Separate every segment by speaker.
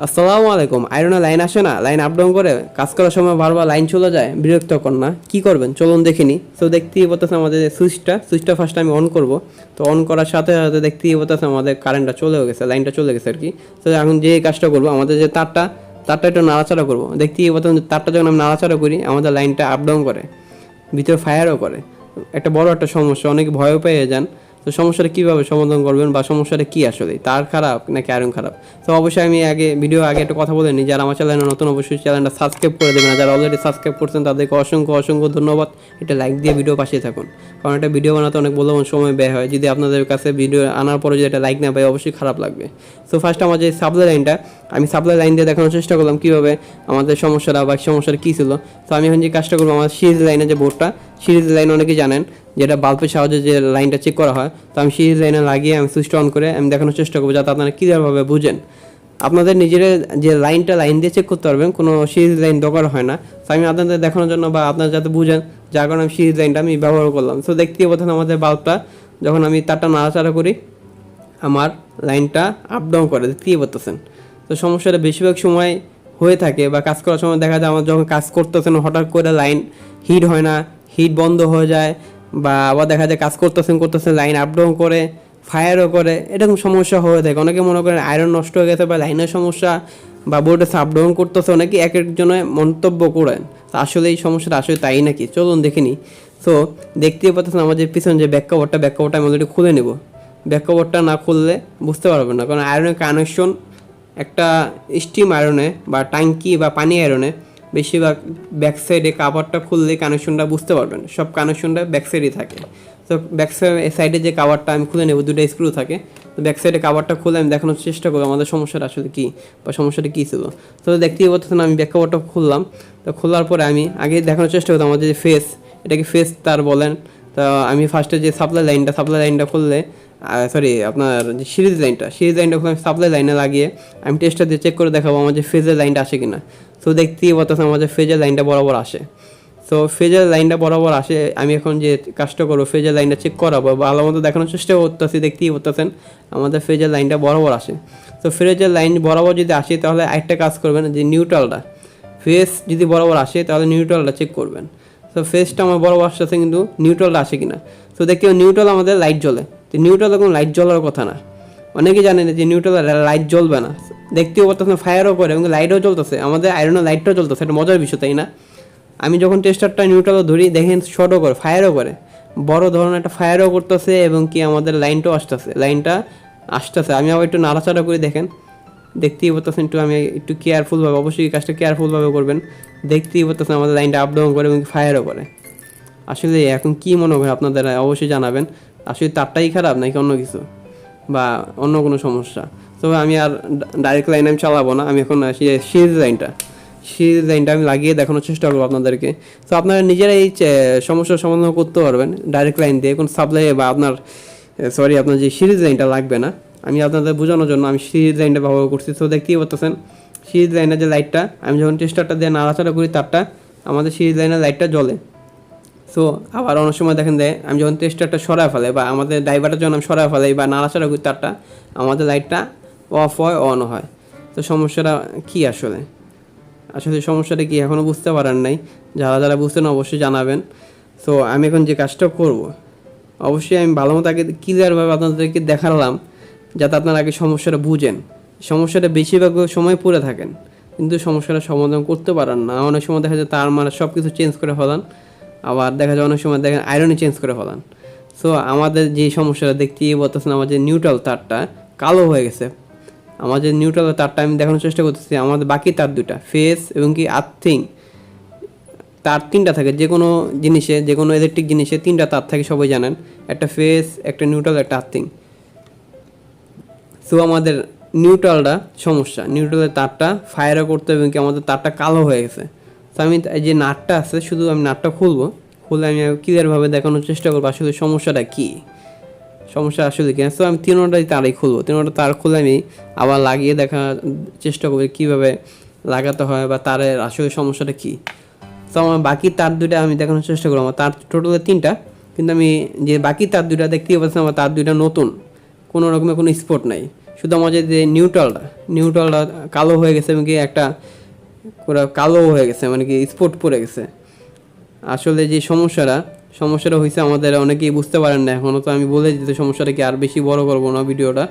Speaker 1: আসসালামু আলাইকুম। আয়রনে লাইন আসে না, লাইন আপ ডাউন করে, কাজ করার সময় বারবার লাইন চলে যায়, বিরক্তকর না? কি করবেন চলুন দেখিনি। তো দেখতেই পাচ্ছেন আমাদের সুইচটা ফার্স্ট আমি অন করব। তো অন করার সাথে সাথে দেখতেই পাচ্ছেন আমাদের কারেন্টটা চলেও গেছে, লাইনটা চলে গেছে আর কি। তো এখন যে কাজটা করবো, আমাদের যে তারটা একটু নাড়াচাড়া করবো। দেখতেই পাচ্ছেন তারটা যখন আমি নাড়াচাড়া করি, আমাদের লাইনটা আপ ডাউন করে, ভিতরে ফায়ারও করে। একটা বড় একটা সমস্যা, অনেকে ভয়ও পেয়ে যান। তো সমস্যাটা কীভাবে সমাধান করবেন বা সমস্যাটা কী আসলে, তার খারাপ নাকি আয়রন খারাপ? তো অবশ্যই আমি ভিডিও আগে একটা কথা বলে নিই, যারা আমার চ্যানেলে নতুন অবশ্যই চ্যানেলটা সাবস্ক্রাইব করে দেবেন। যারা অলরেডি সাবস্ক্রাইব করছেন তাদেরকে অসংখ্য ধন্যবাদ। এটা লাইক দিয়ে ভিডিও পাশে থাকুন, কারণ একটা ভিডিও বানাতে অনেক মূল্যবান সময় ব্যয় হয়। যদি আপনাদের কাছে ভিডিও আনার পরে যদি এটা লাইক না পাই, অবশ্যই খারাপ লাগবে। তো ফার্স্ট আমার যে সাপ্লাই লাইনটা, আমি সাপ্লাই লাইন দিয়ে দেখানোর চেষ্টা করলাম কীভাবে আমাদের সমস্যাটা কী ছিল। তো আমি এখন যে কাজটা করবো, আমার সিরিজ লাইনের যে বোর্ডটা, সিরিজ লাইন অনেকেই জানেন যেটা বাল্বের সাহায্যে যে লাইনটা চেক করা হয়। তো আমি সিরিজ লাইনে লাগিয়ে আমি সুইচটা অন করে আমি দেখানোর চেষ্টা করবো, যাতে আপনারা ক্লিয়ারভাবে বুঝেন। আপনাদের নিজের যে লাইন দিয়ে চেক করতে পারবেন, কোনো সিরিজ লাইন দরকার হয় না। তো আমি আপনাদের দেখানোর জন্য বা আপনারা যাতে বুঝেন, যার কারণে আমি সিরিজ লাইনটা আমি ব্যবহার করলাম। তো দেখতেই পাচ্ছেন আমাদের বাল্বটা যখন আমি তারটা নাড়াচাড়া করি, আমার লাইনটা আপ ডাউন করে, দেখতেই পাচ্ছেন। তো সমস্যাটা বেশিরভাগ সময় হয়ে থাকে, বা কাজ করার সময় দেখা যায় আমার যখন কাজ করতেছেন হঠাৎ করে লাইন হিট হয় না, হিট বন্ধ হয়ে যায়, বা আবার দেখা যায় কাজ করতেছেন লাইন আপ ডাউন করে, ফায়ারও করে, এরকম সমস্যা হয়ে থাকে। অনেকে মনে করেন আয়রন নষ্ট হয়ে গেছে বা লাইনের সমস্যা বা বোর্ডে আপ ডাউন করতেছে, অনেকে এক একজনে মন্তব্য করেন। তো আসলে এই সমস্যাটা আসলে তাই নাকি, চলুন দেখিনি। তো দেখতেই পাচ্ছেন আমাদের পিছনে যে ব্যাক কভারটা আমি অলরেডি খুলে নেব। ব্যাক কভারটা না খুললে বুঝতে পারবেন না, কারণ আয়রনের কানেকশন একটা স্টিম আয়রনে বা ট্যাঙ্কি বা পানি আয়রনে বেশিরভাগ ব্যাক সাইডে কাভারটা খুললে কানেকশনটা বুঝতে পারবেন। সব কানেকশনটা ব্যাক সাইডেই থাকে। তো ব্যাক সাইডে যে কাভারটা আমি খুলে নেব, দুটো স্ক্রু থাকে। তো ব্যাক সাইডে কাভারটা খুলে আমি দেখানোর চেষ্টা করবো আমাদের সমস্যাটা আসলে কী বা সমস্যাটা কী ছিল। তো দেখতেই পাচ্ছেন আমি ব্যাক কাভারটা খুললাম। তো খোলার পরে আমি আগে দেখানোর চেষ্টা করতাম আমাদের যে এটাকে ফেস তার বলেন। তো আমি ফার্স্টে যে সাপ্লাই লাইনটা খুললে, আপনার যে সিরিজ লাইনটা খুলে আমি সাপ্লাই লাইনে লাগিয়ে আমি টেস্টটা দিয়ে চেক করে দেখাবো আমার যে ফেজের লাইনটা আসে কিনা। তো দেখতেই পাচ্ছেন আমার যে ফেজের লাইনটা বরাবর আসে। তো ফেজের লাইনটা বরাবর আসে, আমি এখন যে কাজটা করবো ফেজের লাইনটা চেক করাবো, ভালো মতো দেখানোর চেষ্টা করতেছি। দেখতেই করতেছেন আমাদের ফেজের লাইনটা বরাবর আসে। তো ফেজের লাইন বরাবর যদি আসে, তাহলে একটা কাজ করবেন, যে নিউট্রালটা ফেজ যদি বরাবর আসে তাহলে নিউট্রালটা চেক করবেন। তো ফেজটা আমার বরাবর আসতেছে, কিন্তু নিউট্রালটা আসে কিনা। তো দেখতে নিউট্রাল আমাদের লাইট জ্বলে, তো নিউট্রালে কোনো লাইট জ্বলার কথা না। অনেকেই জানেন যে নিউট্রালে লাইট জ্বলবে না, দেখতেও পারতেছেন ফায়ারও করে এবং লাইটও জ্বলতেছে, আমাদের আয়রনের লাইটটাও জ্বলতেছে। একটা মজার বিষয়, তাই না? আমি যখন টেস্টারটা নিউট্রালও ধরি, দেখেন শর্টও করে, ফায়ারও করে, বড় ধরনের একটা ফায়ারও করতেছে, এবং কি আমাদের লাইনটাও আসতেছে। আমি আবার একটু নাড়াচাড়া করে দেখেন, দেখতেই পারতেছেন। আমি একটু কেয়ারফুলভাবে, অবশ্যই কাজটা কেয়ারফুলভাবে করবেন। দেখতেই পারতেছেন আমাদের লাইনটা আপ ডাউন করে এবং ফায়ারও করে। আসলে এখন কি মনে হয় আপনাদের, অবশ্যই জানাবেন। আসলে তারটাই খারাপ নাকি অন্য কিছু বা অন্য কোনো সমস্যা? তবে আমি আর ডাইরেক্ট লাইন আমি চালাবো না, আমি এখন সিরিজ লাইনটা আমি লাগিয়ে দেখানোর চেষ্টা করবো আপনাদেরকে। তো আপনারা নিজেরাই এই সমস্যার সমাধান করতে পারবেন ডাইরেক্ট লাইন দিয়ে, কোন সাপ্লাই বা আপনার যে সিরিজ লাইনটা লাগবে না। আমি আপনাদের বোঝানোর জন্য আমি সিরিজ লাইনটা ব্যবহার করছি। তো দেখতেই পাচ্ছেন সিরিজ লাইনের যে লাইটটা, আমি যখন টেস্টারটা দিয়ে নাড়াচাড়া করি, তারটা আমাদের সিরিজ লাইনের লাইটটা জ্বলে। সো আবার অনেক সময় দেখেন যে আমি যখন টেস্টারটা সরায় ফেলে বা আমাদের ড্রাইভারটা যখন আমি সরায় ফেলাই বা নাড়াচাড়া করি, তারটা আমাদের লাইটটা অফ হয়, অন হয়। তো সমস্যাটা কী আসলে সমস্যাটা কি এখনও বুঝতে পারেন নাই? যারা বুঝতেন অবশ্যই জানাবেন। সো আমি এখন যে কাজটা করব, অবশ্যই আমি ভালো মতো আগে ক্লিয়ারভাবে আপনাদেরকে দেখালাম, যাতে আপনারা আগে সমস্যাটা বুঝেন। সমস্যাটা বেশিরভাগ সময় পড়ে থাকেন, কিন্তু সমস্যাটা সমাধান করতে পারেন না। অনেক সময় দেখা যায় তার সব কিছু চেঞ্জ করে ফেলান, আবার দেখা যায় অনেক সময় দেখেন আয়রনই চেঞ্জ করে ফেলান। সো আমাদের যে সমস্যাটা দেখতেই বলতেছেন, আমাদের নিউট্রাল তারটা কালো হয়ে গেছে। আমাদের নিউট্রাল তারটা আমি দেখানোর চেষ্টা করতেছি। আমাদের বাকি তার দুটা ফেস এবং কি আর্থিং তার তিনটা থাকে, যে কোনো ইলেকট্রিক জিনিসে তিনটা তার থাকে, সবাই জানেন। একটা ফেস, একটা নিউট্রাল, একটা আর্থিং। সো আমাদের নিউট্রালটা সমস্যা, নিউট্রালের তারটা ফায়ারও করতে এবং কি আমাদের তারটা কালো হয়ে গেছে। তো আমি যে নাটটা আছে, শুধু আমি নাটটা খুলে আমি ক্লিয়ারভাবে দেখানোর চেষ্টা করবো আসলে সমস্যাটা কী, সমস্যা আসলে কী। সো আমি তিনোটাই তারই খুলবো, তিনোটা তার খুলে আমি আবার লাগিয়ে দেখার চেষ্টা করবো কীভাবে লাগাতে হয় বা তারের আসলে সমস্যাটা কী। তো আমার বাকি তার দুটা আমি দেখানোর চেষ্টা করবো। আমার তার টোটালে তিনটা, কিন্তু আমি যে বাকি তার দুটা দেখতেই পাচ্ছি, আমার তার দুইটা নতুন, কোনো রকমের কোনো স্পট নাই, শুধু আমাদের যে নিউট্রালটা কালো হয়ে গেছে এবং কি একটা পুরো কালো হয়ে গেছে, মানে কি স্পট পড়ে গেছে। আসলে যে সমস্যাটা হয়েছে আমাদের অনেকেই বুঝতে পারেন না এখনও। তো আমি বলে দিতে সমস্যাটা কি আর বেশি বড় করবো না ভিডিওটা।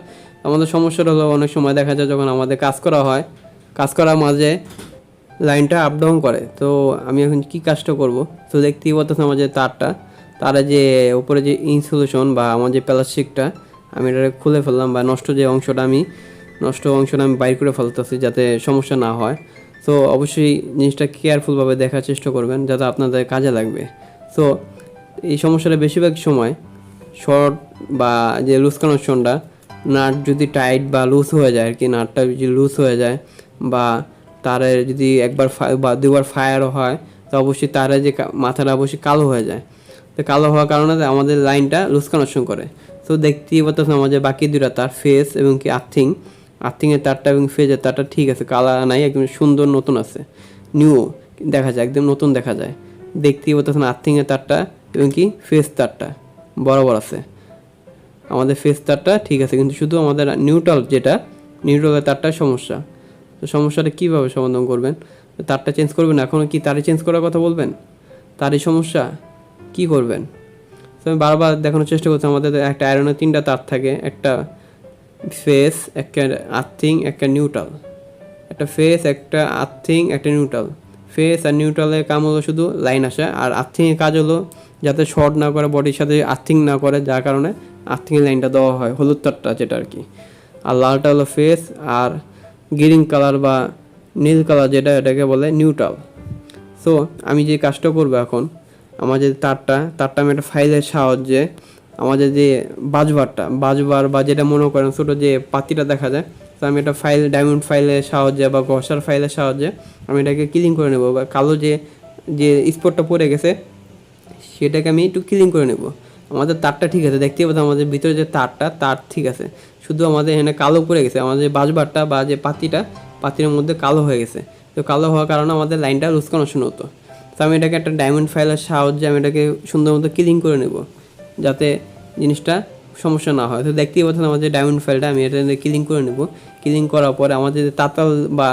Speaker 1: আমাদের সমস্যাটা হলো অনেক সময় দেখা যায় যখন আমাদের কাজ করা হয়, কাজ করার মাঝে লাইনটা আপ ডাউন করে। তো আমি এখন কি কাজটা করব, তো দেখতেই পাচ্ছেন আমার যে তারা যে উপরে যে ইনসুলেশন বা আমার যে প্লাস্টিকটা আমি এটা খুলে ফেললাম, বা নষ্ট অংশটা আমি বাইর করে ফেলতেছি যাতে সমস্যা না হয়। তো অবশ্যই জিনিসটা কেয়ারফুলভাবে দেখার চেষ্টা করবেন যাতে আপনাদের কাজে লাগবে। তো এই সমস্যাটা বেশিরভাগ সময় শর্ট বা যে লুজ কানেকশনটা, নাট যদি টাইট বা লুজ হয়ে যায় আর কি, নাটটা যদি লুজ হয়ে যায় বা তারের যদি একবার বা দুবার ফায়ারও হয়, তো অবশ্যই তারের যে মাথাটা অবশ্যই কালো হয়ে যায়। তো কালো হওয়ার কারণে আমাদের লাইনটা লুজ কানেকশন করে। তো দেখতেই পাচ্ছেন আমাদের বাকি দুটা তার ফেস এবং কি আর্থিংয়ের তারটা এবং ফেজের তারটা ঠিক আছে, কালার নাই, একদম সুন্দর নতুন আছে, নিউ দেখা যায়, একদম নতুন দেখা যায়। দেখতেই পাচ্ছেন আর্থিংয়ের তারটা এবং কি ফেস তারটা বরাবর আছে। আমাদের ফেস তারটা ঠিক আছে, কিন্তু শুধু আমাদের নিউট্রালের তারটা সমস্যা। তো সমস্যাটা কীভাবে সমাধান করবেন? তারটা চেঞ্জ করবেন, এখনও কি তারই চেঞ্জ করার কথা বলবেন? তারই সমস্যা, কি করবেন? তো আমি বারবার দেখানোর চেষ্টা করছি আমাদের একটা আয়রনের 3টা তার থাকে, একটা ফেস, একটা আর্থিং, একটা নিউট্রাল। একটা ফেস, একটা আর্থিং, একটা নিউট্রাল। ফেস আর নিউট্রালের কাম হলো শুধু লাইন আসা, আর আর্থিংয়ের কাজ হলো যাতে শর্ট না করে, বডির সাথে আর্থিং না করে, যার কারণে আর্থিংয়ের লাইনটা দেওয়া হয়, হলুদ তারটা যেটা আর কি। আর লালটা হলো ফেস, আর গ্রিন কালার বা নীল কালার যেটা, এটাকে বলে নিউট্রাল। সো আমি যে কাজটা করবো এখন, আমাদের তারটা আমি একটা ফাইলের সাহায্যে আমাদের যে বাজবার বা যেটা মনে করেন ছোটো যে পাতিটা দেখা যায়, তো আমি একটা ডায়মন্ড ফাইলের সাহায্যে বা ঘষার ফাইলের সাহায্যে আমি এটাকে ক্লিন করে নেব, বা কালো যে স্পটটা পড়ে গেছে সেটাকে আমি একটু ক্লিন করে নেব। আমাদের তারটা ঠিক আছে, দেখতেই পাচ্ছি আমাদের ভিতরে যে তার ঠিক আছে, শুধু আমাদের এখানে কালো পড়ে গেছে, আমাদের বাজবারটা বা যে পাতির মধ্যে কালো হয়ে গেছে। তো কালো হওয়ার কারণে আমাদের লাইনটা লুজ কানেকশন হতো। তো আমি এটাকে একটা ডায়মন্ড ফাইলের সাহায্যে আমি এটাকে সুন্দর মতো ক্লিন করে নেব যাতে জিনিসটা সমস্যা না হয়। তো দেখতেই পাচ্ছেন আমাদের ডায়মন্ড ফাইলটা আমি এটা ক্লিন করে নেব। ক্লিন করার পরে আমাদের যে তাতাল বা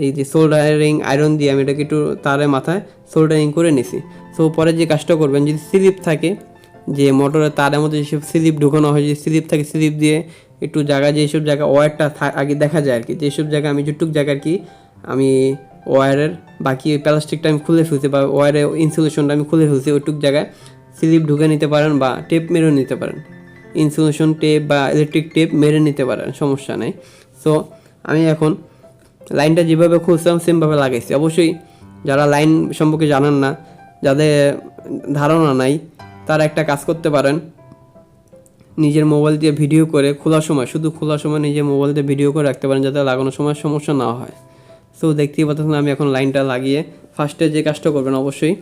Speaker 1: এই যে সোল্ডারিং আয়রন দিয়ে আমি এটাকে একটু তারের মাথায় সোল্ডারিং করে নিছি। তো পরে যে কাজটা করবেন, যদি স্লিপ থাকে, যে মোটরের তারের মধ্যে যেসব স্লিপ ঢুকানো হয়, যদি স্লিপ থাকে, স্লিপ দিয়ে একটু জায়গা, যেসব জায়গা ওয়্যারটা আগে দেখা যায় আর কি, যেসব জায়গা আমি যেটুক জায়গা আর কি আমি ওয়্যারের বাকি প্লাস্টিকটা আমি খুলে ফেলছি বা ওয়্যারের ইনসুলেশনটা আমি খুলে ফেলছি, ওইটুক জায়গায় স্লিপ ঢুকে নিতে পারেন বা টেপ মেরেও নিতে পারেন। ইনসুলেশন টেপ বা ইলেকট্রিক টেপ মেরে নিতে পারেন, সমস্যা নেই। সো আমি এখন লাইনটা যেভাবে খুলছিলাম সেমভাবে লাগাইছি। অবশ্যই যারা লাইন সম্পর্কে জানেন না, যাদের ধারণা নাই, তারা একটা কাজ করতে পারেন, নিজের মোবাইল দিয়ে ভিডিও করে খোলার সময় নিজের মোবাইল দিয়ে ভিডিও করে রাখতে পারেন যাতে লাগানোর সময় সমস্যা না হয়। সো দেখতেই পাচ্ছেন আমি এখন লাইনটা লাগিয়ে ফার্স্টে যে কাজটা করবেন, অবশ্যই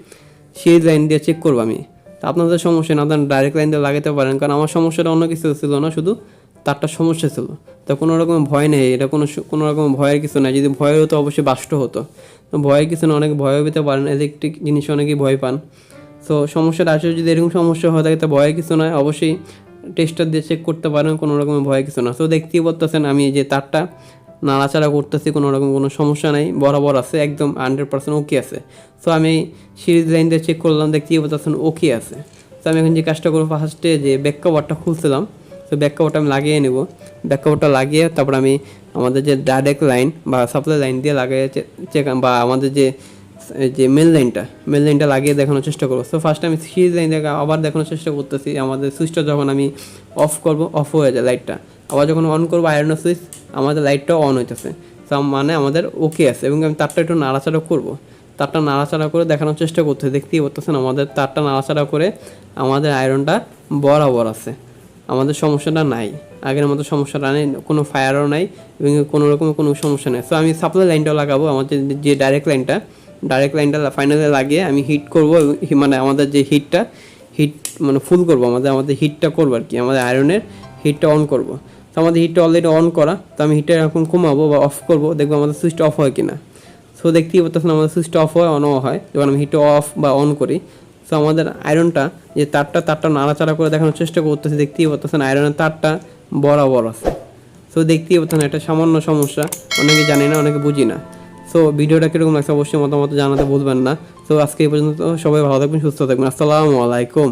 Speaker 1: সিরিজ লাইন দিয়ে চেক করবো আমি। তা আপনাদের সমস্যা না, আপনারা ডাইরেক্ট লাইন দিয়ে লাগাতে পারেন, কারণ আমার সমস্যাটা অন্য কিছু ছিল না, শুধু তারটা সমস্যা ছিল। তো কোনো রকম ভয় নেই, এটা কোনো রকম ভয়ের কিছু নাই। যদি ভয় হতো অবশ্যই বাষ্ট হতো, তো ভয়ের কিছু না, অনেকে ভয়ও পেতে পারেন, ইলেকট্রিক জিনিস অনেকেই ভয় পান। সো সমস্যাটা আসলে যদি এরকম সমস্যা হয়ে থাকে তো ভয়ের কিছু নয়, অবশ্যই টেস্টার দিয়ে চেক করতে পারেন, কোনো রকমের ভয়ের কিছু না। সো দেখতেই পাচ্ছেন আমি যে তারটা নাড়াচাড়া করতেছি, কোনো রকম কোনো সমস্যা নাই, বরাবর আছে, একদম 100% ওকে আছে। সো আমি সিরিজ লাইন দিয়ে চেক করলাম, দেখতেই পাচ্ছেন ওকে আছে। তো আমি এখন যে কাজটা করবো, ফার্স্টে যে ব্যাক কভারটা খুলছিলাম, তো ব্যাক কভারটা আমি লাগিয়ে নেব। ব্যাক কভারটা লাগিয়ে তারপর আমি আমাদের যে ডাইরেক্ট লাইন বা সাপ্লাই লাইন দিয়ে লাগিয়ে চেক বা আমাদের যে মেল লাইনটা লাগিয়ে দেখানোর চেষ্টা করবো। সো ফার্স্ট আমি সিরিজ লাইন দিয়ে আবার দেখানোর চেষ্টা করতেছি। আমাদের সুইচটা যখন আমি অফ করব, অফ হয়ে যায় লাইটটা, আবার যখন অন করবো আয়রনের সুইচ, আমাদের লাইটটাও অন হইতেছে। তো মানে আমাদের ওকে আছে। এবং আমি তারটা একটু নাড়াচাড়া করবো, তারটা নাড়াচাড়া করে দেখানোর চেষ্টা করতে, দেখতেই পাচ্ছেন আমাদের তারটা নাড়াচাড়া করে আমাদের আয়রনটা বরাবর আছে, আমাদের সমস্যাটা নাই, আগের মতো সমস্যাটা নেই, কোনো ফায়ারও নাই এবং কোনো রকমের কোনো সমস্যা নেই। সো আমি সাপ্লাই লাইনটাও লাগাবো, আমাদের যে ডাইরেক্ট লাইনটা ফাইনালে লাগিয়ে আমি হিট করবো, মানে আমাদের যে হিট মানে ফুল করবো, আমাদের হিটটা করবো আর কি, আমাদের আয়রনের হিটটা অন করবো। তো আমাদের হিটটা অলরেডি অন করা, তো আমি হিটটা এখন কমাবো বা অফ করবো, দেখবো আমাদের সুইচটা অফ হয় কিনা। সো দেখতেই পাচ্ছেন আমাদের সুইচটা অফ হয়, অনও হয় যখন আমি হিটটা অফ বা অন করি। সো আমাদের আয়রনটা যে তারটা নাড়াচাড়া করে দেখানোর চেষ্টা করতেছি, দেখতেই পাচ্ছেন আয়রনের তারটা বরাবর আছে। সো সো দেখতেই পাচ্ছেন একটা সামান্য সমস্যা, অনেকে জানি না, অনেকে বুঝি না। সো ভিডিওটা কীরকম লাগছে অবশ্যই মতামত জানাতে ভুলবেন না। সো আজকে এই পর্যন্ত, সবাই ভালো থাকবেন, সুস্থ থাকবেন। আসসালামু আলাইকুম।